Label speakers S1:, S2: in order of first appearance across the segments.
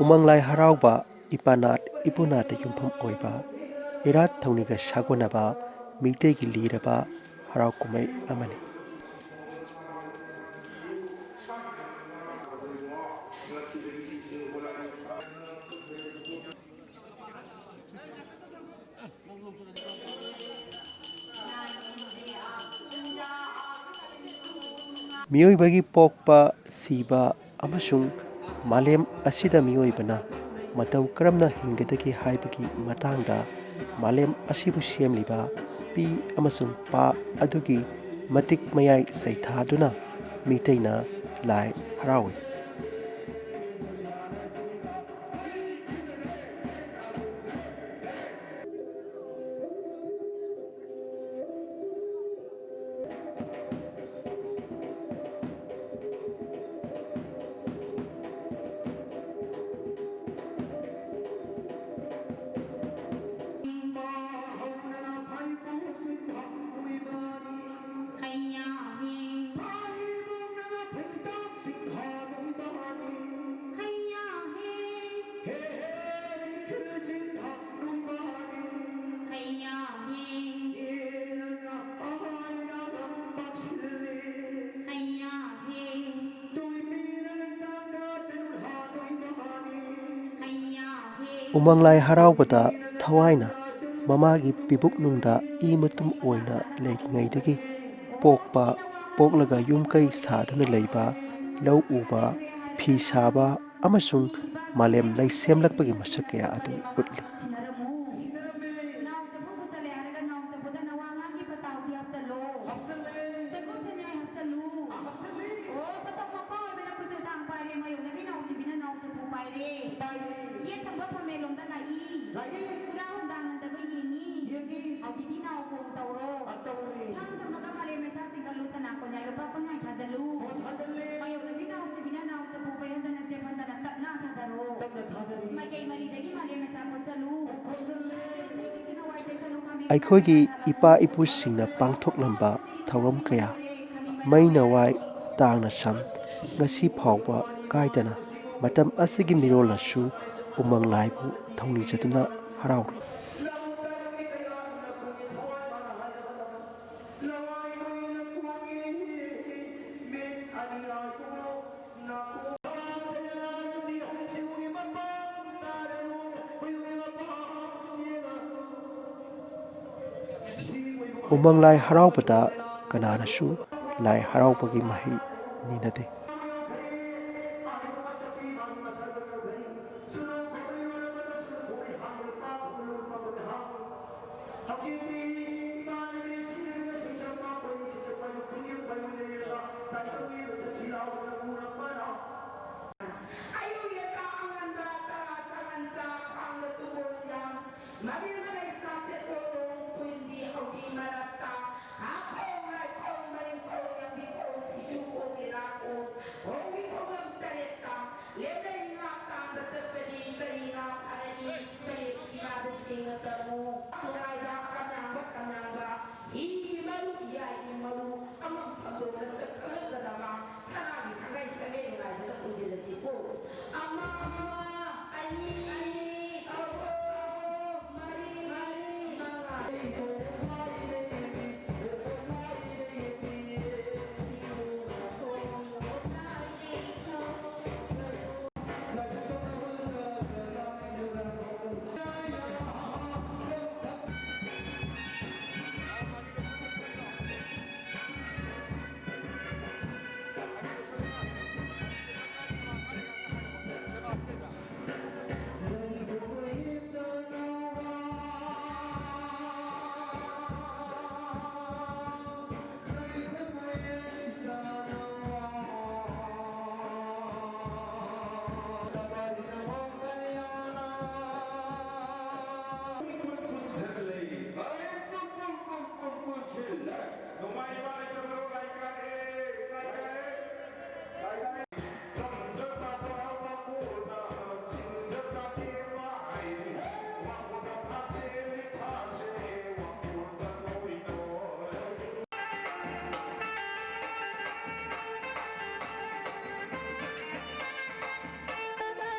S1: उमंग लाइ हराउबा इपानाट इपुनाट युमफम ओइबा इरात थौनिगा सागोनाबा मीतेगी लीरबा हराउ कुमै अमनि। मियोइबगी पोकपा सीबा अमसुंग मालेम असिदा मियोइबना मतौ करमना हिंगदगी हाइबगी मतंगदा मालेम असिबु सेमलिबा पी अमसुंग पा अदुगी मतिक मयाई सैथादुना मीतैना लाइ हराउई। उमंग लाइ हराउबदा थवाइना ममागी पिबुकनुंगदा ई मतुम ओइना लेरिङैदगी पोकपा पोकलगा युमकै सादुना लैबा लौ उबा फी साबा अमसुंग मालेम लैसेमलकपगी मसक कया अदु उतली। ꯑꯩꯈꯣꯏꯒꯤ ꯏꯄꯥ ꯏꯄꯨꯁꯤꯡꯅ ꯄꯥꯡꯊꯣꯛꯂꯝꯕ ꯊꯧꯔꯝ ꯀꯌꯥ ꯃꯩꯅ ꯋꯥꯏ ꯇꯥꯡꯅ ꯁꯝ ꯉꯁꯤ ꯐꯥꯎꯕ ꯀꯥꯏꯗꯅ ꯃꯇꯝ ꯑꯁꯤꯒꯤ ꯃꯤꯔꯣꯜꯅꯁꯨ ꯎꯃꯪ ꯂꯥꯏꯕꯨ ꯊꯧꯅꯤꯖꯗꯨꯅ ꯍꯔꯥꯎꯔꯤ꯫ उमंग लाइ हराउबदा कनानसु लाइ हराउबगी महै निनदे।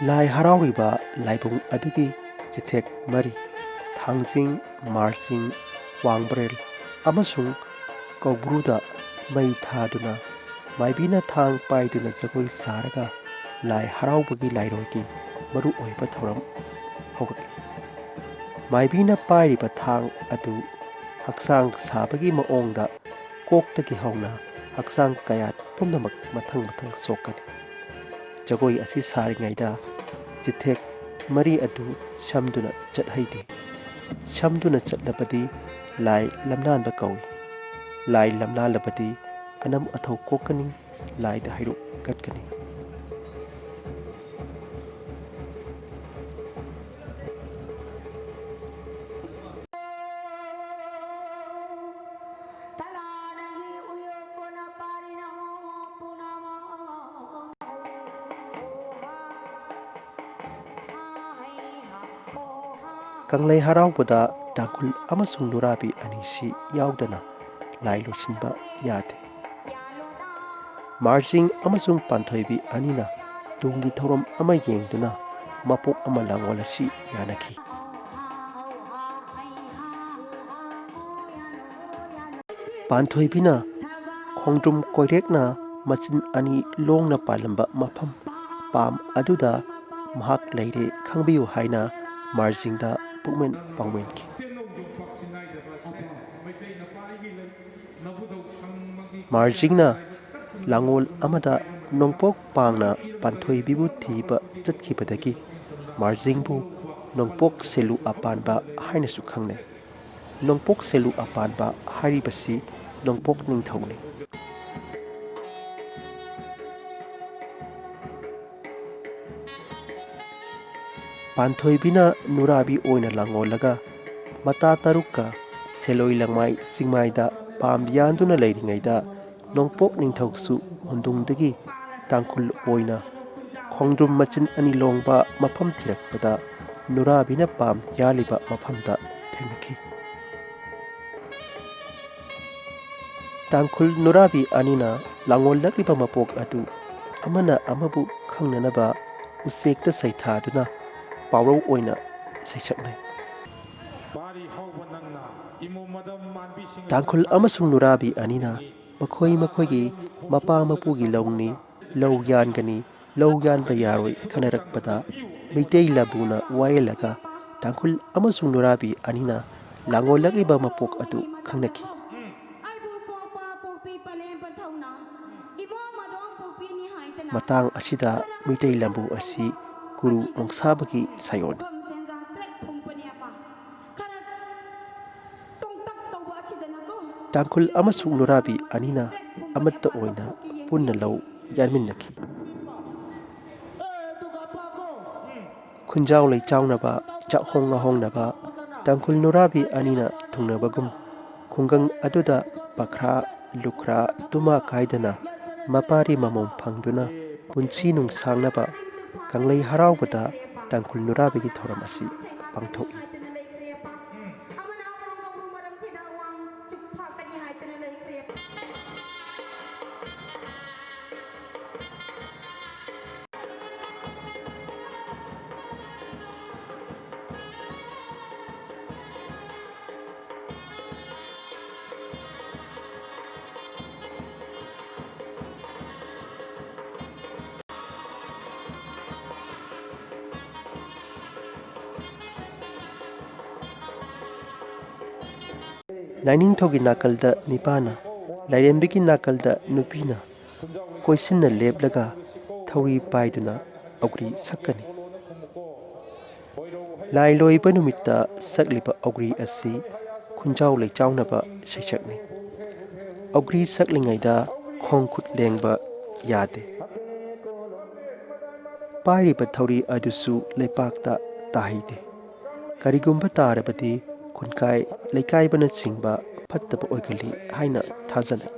S1: ꯂꯥꯏ ꯍꯔꯥꯎꯔꯤꯕ ꯂꯥꯏꯕꯨꯡ ꯑꯗꯨꯒꯤ ꯆꯤꯊꯦꯛ ꯃꯔꯤ ꯊꯥꯡꯖꯤꯡ, ꯃꯥꯔꯖꯤꯡ, ꯋꯥꯡꯕ꯭ꯔꯦꯜ ꯑꯃꯁꯨꯡ ꯀꯧꯕ꯭ꯔꯨꯗ ꯃꯩ ꯊꯥꯗꯨꯅ ꯃꯥꯏꯕꯤꯅ ꯊꯥꯡ ꯄꯥꯏꯗꯨꯅ ꯖꯒꯣꯏ ꯁꯥꯔꯒ ꯂꯥꯏ ꯍꯔꯥꯎꯕꯒꯤ ꯂꯥꯏꯔꯣꯏꯒꯤ ꯃꯔꯨꯑꯣꯏꯕ ꯊꯧꯔꯝ ꯍꯧꯔꯛꯏ꯫ ꯃꯥꯏꯕꯤꯅ ꯄꯥꯏꯔꯤꯕ ꯊꯥꯡ ꯑꯗꯨ ꯍꯛꯆꯥꯡ ꯁꯥꯕꯒꯤ ꯃꯑꯣꯡꯗ ꯀꯣꯛꯇꯒꯤ ꯍꯧꯅ ꯍꯛꯆꯥꯡ ꯀꯌꯥꯠ ꯄꯨꯝꯅꯃꯛ ꯃꯊꯪ ꯃꯊꯪ ꯁꯣꯛꯀꯅꯤ꯫ ꯖꯒꯣꯏ ꯑꯁꯤ ꯁꯥꯔꯤꯉꯩꯗ ꯆꯤꯊꯦꯛ ꯃꯔꯤ ꯑꯗꯨ ꯁꯝꯗꯨꯅ ꯆꯠꯍꯩꯗꯦ꯫ ꯁꯝꯗꯨꯅ ꯆꯠꯂꯕꯗꯤ ꯂꯥꯏ ꯂꯝꯅꯥꯟꯕ ꯀꯧꯏ꯫ ꯂꯥꯏ ꯂꯝꯅꯥꯜꯂꯕꯗꯤ ꯑꯅꯝ ꯑꯊꯧ ꯀꯣꯛꯀꯅꯤ, ꯂꯥꯏꯗ ꯍꯩꯔꯨꯛ ꯀꯠꯀꯅꯤ꯫ ꯀꯪꯂꯩ ꯍꯔꯥꯎꯕꯗ ꯇꯥꯡꯈꯨꯜ ꯑꯃꯁꯨꯡ ꯅꯨꯔꯥꯕꯤ ꯑꯅꯤꯁꯤ ꯌꯥꯎꯗꯅ ꯂꯥꯏ ꯂꯣꯏꯁꯤꯟꯕ ꯌꯥꯗꯦ꯫ ꯃꯥꯔꯖꯤꯡ ꯑꯃꯁꯨꯡ ꯄꯥꯟꯊꯣꯏꯕꯤ ꯑꯅꯤꯅ ꯇꯨꯡꯒꯤ ꯊꯧꯔꯝ ꯑꯃ ꯌꯦꯡꯗꯨꯅ ꯃꯄꯣꯛ ꯑꯃ ꯂꯥꯡꯑꯣꯜ ꯑꯁꯤ ꯌꯥꯅꯈꯤ꯫ ꯄꯥꯟꯊꯣꯏꯕꯤꯅ ꯈꯣꯡꯗ꯭ꯔꯨꯝ ꯀꯣꯏꯔꯦꯛꯅ ꯃꯆꯤꯟ ꯑꯅꯤ ꯂꯣꯡꯅ ꯄꯥꯜꯂꯝꯕ ꯃꯐꯝ ꯄꯥꯝ ꯑꯗꯨꯗ ꯃꯍꯥꯛ ꯂꯩꯔꯦ ꯈꯪꯕꯤꯌꯨ ꯍꯥꯏꯅ ꯃꯥꯔꯖꯤꯡꯗ ꯄꯨꯛꯃꯦꯟ ꯄꯥꯎꯃꯦꯟꯈꯤ꯫ ꯃꯥꯔꯖꯤꯡꯅ ꯂꯥꯡꯑꯣꯜ ꯑꯃꯗ ꯅꯣꯡꯄꯣꯛ ꯄꯥꯡꯅ ꯄꯥꯟꯊꯣꯏꯕꯤꯕꯨ ꯊꯤꯕ ꯆꯠꯈꯤꯕꯗꯒꯤ ꯃꯥꯔꯖꯤꯡꯕꯨ ꯅꯣꯡꯄꯣꯛ ꯁꯦꯂꯨ ꯑꯄꯥꯟꯕ ꯍꯥꯏꯅꯁꯨ ꯈꯪꯅꯩ꯫ ꯅꯣꯡꯄꯣꯛ ꯁꯦꯂꯨ ꯑꯄꯥꯟꯕ ꯍꯥꯏꯔꯤꯕꯁꯤ ꯅꯣꯡꯄꯣꯛ ꯅꯤꯡꯊꯧꯅꯤ꯫ ꯄꯥꯟꯊꯣꯏꯕꯤꯅ ꯅꯨꯔꯥꯕꯤ ꯑꯣꯏꯅ ꯂꯥꯡꯑꯣꯜꯂꯒ ꯃꯇꯥ ꯇꯔꯨꯛꯀ ꯁꯦꯂꯣꯏ ꯂꯪꯃꯥꯏ ꯆꯤꯡꯃꯥꯏꯗ ꯄꯥꯝ ꯌꯥꯟꯗꯨꯅ ꯂꯩꯔꯤꯉꯩꯗ ꯅꯣꯡꯄꯣꯛ ꯅꯤꯡꯊꯧꯁꯨ ꯍꯨꯟꯗꯨꯡꯗꯒꯤ ꯇꯥꯡꯈꯨꯜ ꯑꯣꯏꯅ ꯈꯣꯡꯗ꯭ꯔꯨꯝ ꯃꯆꯤꯟ ꯑꯅꯤ ꯂꯣꯡꯕ ꯃꯐꯝ ꯊꯤꯔꯛꯄꯗ ꯅꯨꯔꯥꯕꯤꯅ ꯄꯥꯝ ꯌꯥꯜꯂꯤꯕ ꯃꯐꯝꯗ ꯊꯦꯡꯅꯈꯤ꯫ ꯇꯥꯡꯈꯨꯜ ꯅꯨꯔꯥꯕꯤ ꯑꯅꯤꯅ ꯂꯥꯡꯑꯣꯜꯂꯛꯂꯤꯕ ꯃꯄꯣꯛ ꯑꯗꯨ ꯑꯃꯅ ꯑꯃꯕꯨ ꯈꯪꯅꯅꯕ ꯎꯆꯦꯛꯇ ꯁꯩꯊꯥꯗꯨꯅ ꯄꯥꯎꯔꯧ ꯑꯣꯏꯅ ꯁꯩꯁꯛꯅꯩ꯫ ꯇꯥꯡꯈꯨꯜ ꯑꯃꯁꯨꯡ ꯅꯨꯔꯥꯕꯤ ꯑꯅꯤꯅ ꯃꯈꯣꯏ ꯃꯈꯣꯏꯒꯤ ꯃꯄꯥ ꯃꯄꯨꯒꯤ ꯂꯧꯅꯤ, ꯂꯧ ꯌꯥꯟꯒꯅꯤ, ꯂꯧ ꯌꯥꯟꯕ ꯌꯥꯔꯣꯏ ꯈꯟꯅꯔꯛꯄꯗ ꯃꯩꯇꯩ ꯂꯝꯕꯨꯅ ꯋꯥꯌꯦꯜꯂꯒ ꯇꯥꯡꯈꯨꯜ ꯑꯃꯁꯨꯡ ꯅꯨꯔꯥꯕꯤ ꯑꯅꯤꯅ ꯂꯥꯡꯑꯣꯜꯂꯛꯂꯤꯕ ꯃꯄꯣꯛ ꯑꯗꯨ ꯈꯪꯅꯈꯤ꯫ ꯃꯇꯥꯡ ꯑꯁꯤꯗ ꯃꯩꯇꯩ ꯂꯝꯕꯨ ꯑꯁꯤ ꯒꯨꯔꯨ ꯅꯣꯡꯁꯥꯕꯒꯤ ꯁꯥꯏꯑꯣꯟꯅꯤ꯫ ꯇꯥꯡꯈꯨꯜ ꯑꯃꯁꯨꯡ ꯅꯨꯔꯥꯕꯤ ꯑꯅꯤꯅ ꯑꯃꯠꯇ ꯑꯣꯏꯅ ꯄꯨꯟꯅ ꯂꯧ ꯌꯥꯟꯃꯤꯟꯅꯈꯤ꯫ ꯈꯨꯟꯖꯥꯎ ꯂꯩꯆꯥꯎꯅꯕ, ꯆꯥꯛꯍꯣꯡ ꯉꯥꯍꯣꯡꯅꯕ ꯇꯥꯡꯈꯨꯜ ꯅꯨꯔꯥꯕꯤ ꯑꯅꯤꯅ ꯊꯨꯡꯅꯕꯒꯨꯝ ꯈꯨꯡꯒꯪ ꯑꯗꯨꯗ ꯄꯈ꯭ꯔꯥ ꯂꯨꯈ꯭ꯔꯥ ꯇꯨꯃꯥ ꯀꯥꯏꯗꯅ ꯃꯄꯥꯔꯤ ꯃꯃꯣꯝ ꯐꯪꯗꯨꯅ ꯄꯨꯟꯁꯤ ꯅꯨꯡꯁꯥꯡꯅꯕ ꯀꯪꯂꯩ ꯍꯔꯥꯎꯕꯗ ꯇꯥꯡꯈꯨꯜ ꯅꯨꯔꯥꯕꯤꯒꯤ ꯊꯧꯔꯝ ꯑꯁꯤ ꯄꯥꯡꯊꯣꯛꯏ꯫ ꯂꯥꯏꯅꯤꯡꯊꯧꯒꯤ ꯅꯥꯀꯜꯗ ꯅꯤꯄꯥꯅ, ꯂꯥꯏꯔꯦꯝꯕꯤꯒꯤ ꯅꯥꯀꯜꯗ ꯅꯨꯄꯤꯅ ꯀꯣꯏꯁꯤꯟꯅ ꯂꯦꯞꯂꯒ ꯊꯧꯔꯤ ꯄꯥꯏꯗꯨꯅ ꯑꯧꯒ꯭ꯔꯤ ꯁꯛꯀꯅꯤ꯫ ꯂꯥꯏ ꯂꯣꯏꯕ ꯅꯨꯃꯤꯠꯇ ꯁꯛꯂꯤꯕ ꯑꯧꯒ꯭ꯔꯤ ꯑꯁꯤ ꯈꯨꯟꯖꯥꯎ ꯂꯩꯆꯥꯎꯅꯕ ꯁꯩꯁꯛꯅꯤ꯫ ꯑꯧꯒ꯭ꯔꯤ ꯁꯛꯂꯤꯉꯩꯗ ꯈꯣꯡ ꯈꯨꯠ ꯂꯦꯡꯕ ꯌꯥꯗꯦ꯫ ꯄꯥꯏꯔꯤꯕ ꯊꯧꯔꯤ ꯑꯗꯨꯁꯨ ꯂꯩꯄꯥꯛꯇ ꯇꯥꯍꯩꯗꯦ꯫ ꯀꯔꯤꯒꯨꯝꯕ ꯇꯥꯔꯕꯗꯤ ꯈꯨꯟꯀꯥꯏ ꯂꯩꯀꯥꯏꯕꯅꯆꯤꯡꯕ ꯐꯠꯇꯕ ꯑꯣꯏꯒꯜꯂꯤ ꯍꯥꯏꯅ ꯊꯥꯖꯅꯩ꯫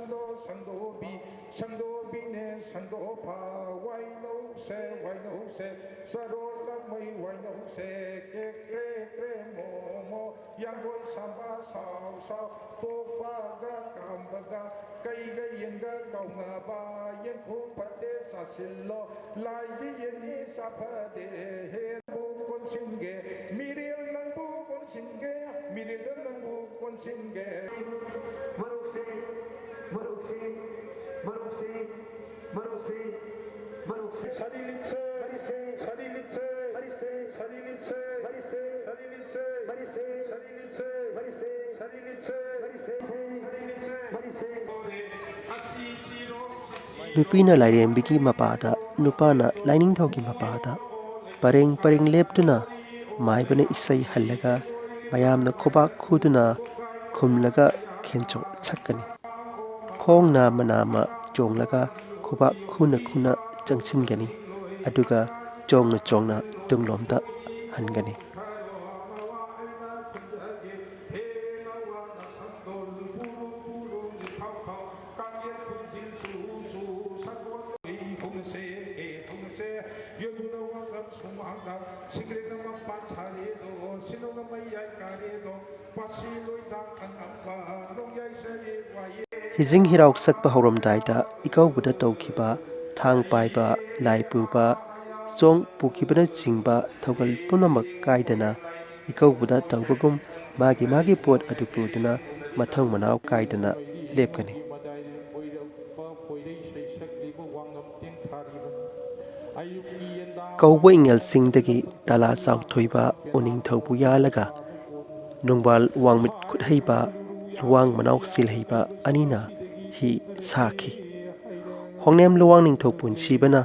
S1: ꯅꯨꯄꯤꯅ ꯂꯥꯏꯔꯦꯝꯕꯤꯒꯤ ꯃꯄꯥꯗ ꯅꯨꯄꯥꯅ ꯂꯥꯏꯅꯤꯡꯊꯧꯒꯤ ꯃꯄꯥꯗ ꯄꯔꯦꯡ ꯄꯔꯦꯡ ꯂꯦꯞꯇꯨꯅ ꯃꯥꯏꯕꯅ ꯏꯁꯩ ꯍꯜꯂꯒ ꯃꯌꯥꯝꯅ ꯈꯨꯕꯥꯛ ꯈꯨꯗꯨꯅ ꯈꯨꯝꯂꯒ ꯈꯦꯟꯆꯣ ꯁꯛꯀꯅꯤ꯫ ꯈꯣꯡ ꯅꯥꯝꯃ ꯅꯥꯝꯃ ꯆꯣꯡꯂꯒ ꯈꯨꯕꯥꯛ ꯈꯨꯅ ꯈꯨꯅ ꯆꯪꯁꯤꯟꯒꯅꯤ ꯑꯗꯨꯒ ꯆꯣꯡꯅ ꯆꯣꯡꯅ ꯇꯨꯡꯂꯣꯝꯗ ꯍꯟꯒꯅꯤ꯫ ꯍꯤꯖꯤꯡ ꯍꯤꯔꯥꯎ ꯁꯛꯄ ꯍꯧꯔꯝꯗꯥꯏꯗ ꯏꯀꯧꯕꯗ ꯇꯧꯈꯤꯕ ꯊꯥꯡ ꯄꯥꯏꯕ, ꯂꯥꯏ ꯄꯨꯕ, ꯆꯣꯡ ꯄꯨꯈꯤꯕꯅꯆꯤꯡꯕ ꯊꯧꯒꯜ ꯄꯨꯝꯅꯃꯛ ꯀꯥꯏꯗꯅ ꯏꯀꯧꯕꯗ ꯇꯧꯕꯒꯨꯝ ꯃꯥꯒꯤ ꯃꯥꯒꯤ ꯄꯣꯠ ꯑꯗꯨ ꯄꯨꯗꯨꯅ ꯃꯊꯪ ꯃꯅꯥꯎ ꯀꯥꯏꯗꯅ ꯂꯦꯞꯀꯅꯤ꯫ ꯀꯧꯕ ꯏꯉꯦꯜꯁꯤꯡꯗꯒꯤ ꯇꯥꯂꯥ ꯆꯥꯎꯊꯣꯏꯕ ꯎꯅꯤꯡꯊꯧꯕꯨ ꯌꯥꯜꯂꯒ ꯅꯨꯡꯕꯥꯜ ꯋꯥꯡꯃꯤꯠ ꯈꯨꯠꯍꯩꯕ, ꯂꯨꯋꯥꯡ ꯃꯅꯥꯎ ꯁꯤꯜꯍꯩꯕ ꯑꯅꯤꯅ ꯍꯤ ꯁꯥꯈꯤ꯫ ꯍꯣꯡꯅꯦꯝ ꯂꯨꯋꯥꯡ ꯅꯤꯡꯊꯧ ꯄꯨꯟꯁꯤꯕꯅ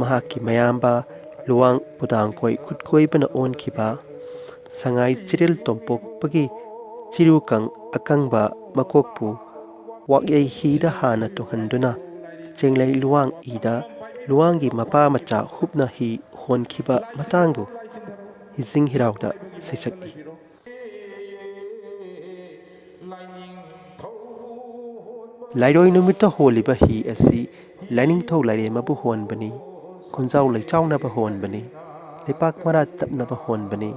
S1: ꯃꯍꯥꯛꯀꯤ ꯃꯌꯥꯝꯕ ꯂꯨꯋꯥꯡ ꯄꯨꯗꯥꯡꯈꯣꯏ ꯈꯨꯠꯀꯣꯏꯕꯅ ꯑꯣꯟꯈꯤꯕ ꯁꯉꯥꯏ ꯆꯤꯔꯤꯜ ꯇꯣꯝꯄꯣꯛꯄꯒꯤ ꯆꯤꯔꯨꯀꯪ ꯑꯀꯪꯕ ꯃꯀꯣꯛꯄꯨ ꯋꯥꯛꯌꯩ ꯍꯤꯗ ꯍꯥꯟꯅ ꯇꯣꯡꯍꯟꯗꯨꯅ ꯆꯦꯡꯂꯩ ꯂꯨꯋꯥꯡ ꯏꯗ ꯂꯨꯋꯥꯡꯒꯤ ꯃꯄꯥ ꯃꯆꯥ ꯍꯨꯞꯅ ꯍꯤ ꯍꯣꯟꯈꯤꯕ ꯃꯇꯥꯡꯕꯨ ꯍꯤꯖꯤꯡ ꯍꯤꯔꯥꯎꯗ ꯁꯩꯁꯛꯏ꯫ ꯂꯥꯏꯔꯣꯏ ꯅꯨꯃꯤꯠꯇ ꯍꯣꯜꯂꯤꯕ ꯍꯤ ꯑꯁꯤ ꯂꯥꯏꯅꯤꯡꯊꯧ ꯂꯥꯏꯔꯦꯝꯃꯕꯨ ꯍꯣꯟꯕꯅꯤ, ꯈꯨꯟꯖꯥꯎ ꯂꯩꯆꯥꯎꯅꯕ ꯍꯣꯟꯕꯅꯤ, ꯂꯩꯄꯥꯛ ꯃꯔꯥ ꯇꯞꯅꯕ ꯍꯣꯟꯕꯅꯤ,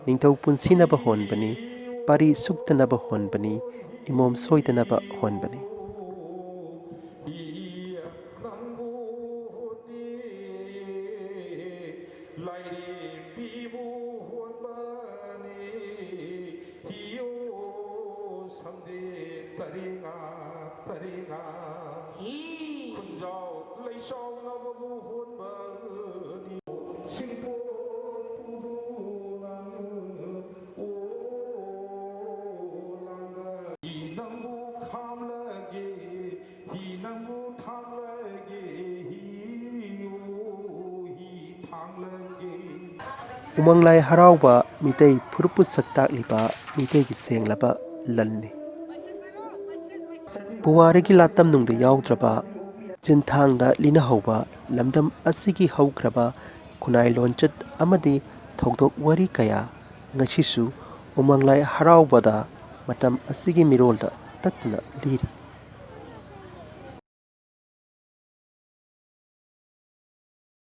S1: ꯅꯤꯡꯊꯧ ꯄꯨꯟꯁꯤꯅꯕ ꯍꯣꯟꯕꯅꯤ, ꯄꯥꯔꯤ ꯁꯨꯛꯇꯅꯕ ꯍꯣꯟꯕꯅꯤ, ꯏꯃꯣꯝ ꯁꯣꯏꯗꯅꯕ ꯍꯣꯟꯕꯅꯤ꯫ ꯎꯃꯪ ꯂꯥꯏ ꯍꯔꯥꯎꯕ ꯃꯤꯇꯩ ꯐꯨꯔꯨꯞꯄꯨ ꯁꯛꯇꯥꯛꯂꯤꯕ ꯃꯤꯇꯩꯒꯤ ꯁꯦꯡꯂꯕ ꯂꯟꯅꯤ꯫ ꯄꯨꯋꯥꯔꯤꯒꯤ ꯂꯥꯇꯝꯅꯨꯡꯗ ꯌꯥꯎꯗ꯭ꯔꯕ ꯆꯤꯟꯊꯥꯡꯗ ꯂꯤꯅꯍꯧꯕ ꯂꯝꯗꯝ ꯑꯁꯤꯒꯤ ꯍꯧꯈ꯭ꯔꯕ ꯈꯨꯟꯅꯥꯏ ꯂꯣꯟꯆꯠ ꯑꯃꯗꯤ ꯊꯧꯗꯣꯛ ꯋꯥꯔꯤ ꯀꯌꯥ ꯉꯁꯤꯁꯨ ꯎꯃꯪ ꯂꯥꯏ ꯍꯔꯥꯎꯕꯗ ꯃꯇꯝ ꯑꯁꯤꯒꯤ ꯃꯤꯔꯣꯜꯗ ꯇꯠꯇꯅ ꯂꯤꯔꯤ꯫